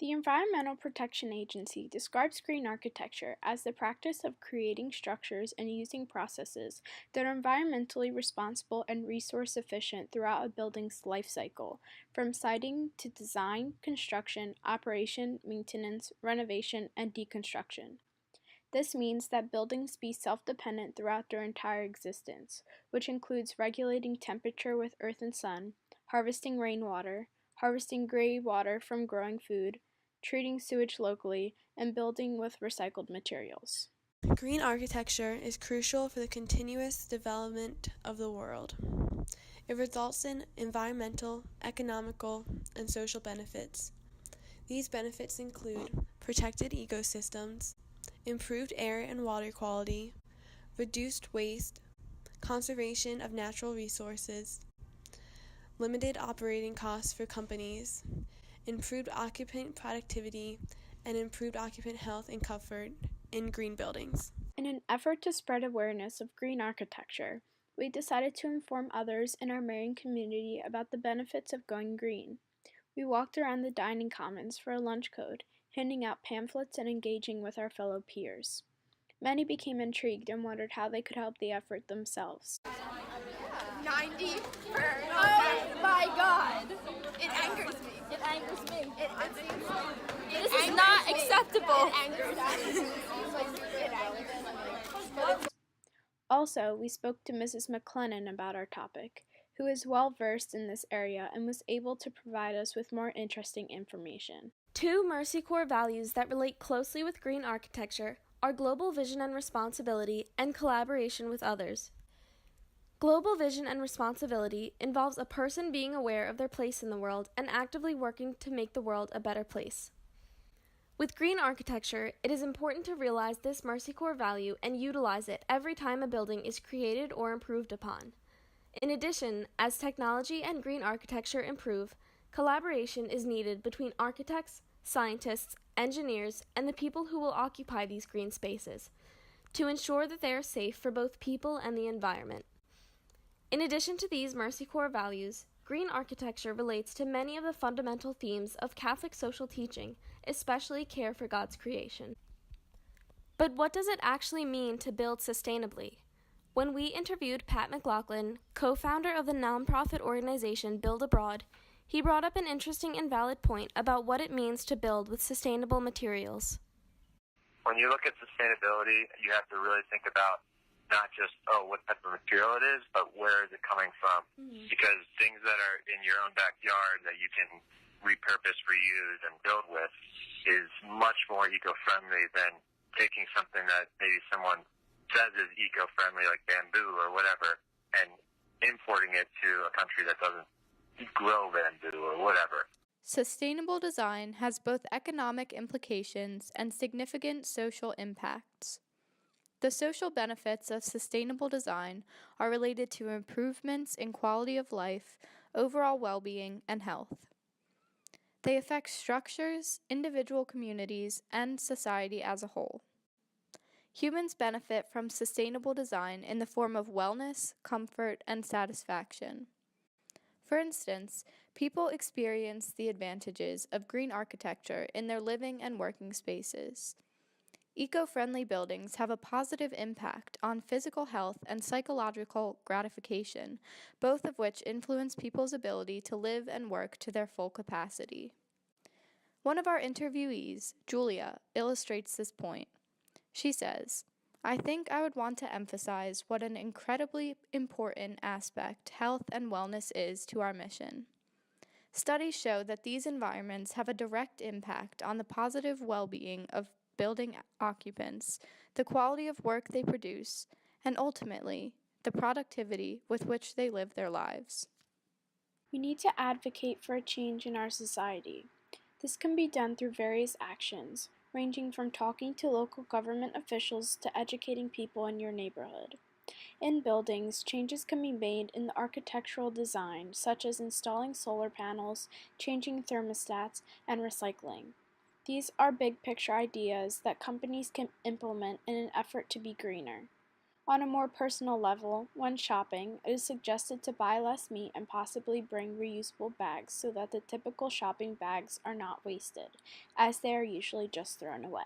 The Environmental Protection Agency describes green architecture as the practice of creating structures and using processes that are environmentally responsible and resource efficient throughout a building's life cycle, from siting to design, construction, operation, maintenance, renovation, and deconstruction. This means that buildings be self-dependent throughout their entire existence, which includes regulating temperature with earth and sun, harvesting rainwater, harvesting gray water from growing food, treating sewage locally, and building with recycled materials. Green architecture is crucial for the continuous development of the world. It results in environmental, economical, and social benefits. These benefits include protected ecosystems, improved air and water quality, reduced waste, conservation of natural resources, limited operating costs for companies, improved occupant productivity, and improved occupant health and comfort in green buildings. In an effort to spread awareness of green architecture, we decided to inform others in our Marion community about the benefits of going green. We walked around the dining commons for a lunch code, handing out pamphlets and engaging with our fellow peers. Many became intrigued and wondered how they could help the effort themselves. 90 per. Oh my god! It angers me. It angers me. This is not acceptable. It angers me. Also, we spoke to Mrs. McLennan about our topic, who is well versed in this area and was able to provide us with more interesting information. Two Mercy Corps values that relate closely with green architecture are global vision and responsibility and collaboration with others. Global vision and responsibility involves a person being aware of their place in the world and actively working to make the world a better place. With green architecture, it is important to realize this Mercy Corps value and utilize it every time a building is created or improved upon. In addition, as technology and green architecture improve, collaboration is needed between architects, scientists, engineers, and the people who will occupy these green spaces to ensure that they are safe for both people and the environment. In addition to these Mercy Corps values, green architecture relates to many of the fundamental themes of Catholic social teaching, especially care for God's creation. But what does it actually mean to build sustainably? When we interviewed Pat McLaughlin, co-founder of the nonprofit organization Build Abroad, he brought up an interesting and valid point about what it means to build with sustainable materials. When you look at sustainability, you have to really think about not just, what type of material it is, but where is it coming from? Mm-hmm. Because things that are in your own backyard that you can repurpose, reuse, and build with is much more eco-friendly than taking something that maybe someone says is eco-friendly, like bamboo or whatever, and importing it to a country that doesn't grow bamboo or whatever. Sustainable design has both economic implications and significant social impacts. The social benefits of sustainable design are related to improvements in quality of life, overall well-being, and health. They affect structures, individual communities, and society as a whole. Humans benefit from sustainable design in the form of wellness, comfort, and satisfaction. For instance, people experience the advantages of green architecture in their living and working spaces. Eco-friendly buildings have a positive impact on physical health and psychological gratification, both of which influence people's ability to live and work to their full capacity. One of our interviewees, Julia, illustrates this point. She says, "I think I would want to emphasize what an incredibly important aspect health and wellness is to our mission. Studies show that these environments have a direct impact on the positive well-being of building occupants, the quality of work they produce, and ultimately, the productivity with which they live their lives." We need to advocate for a change in our society. This can be done through various actions, ranging from talking to local government officials to educating people in your neighborhood. In buildings, changes can be made in the architectural design, such as installing solar panels, changing thermostats, and recycling. These are big picture ideas that companies can implement in an effort to be greener. On a more personal level, when shopping, it is suggested to buy less meat and possibly bring reusable bags so that the typical shopping bags are not wasted, as they are usually just thrown away.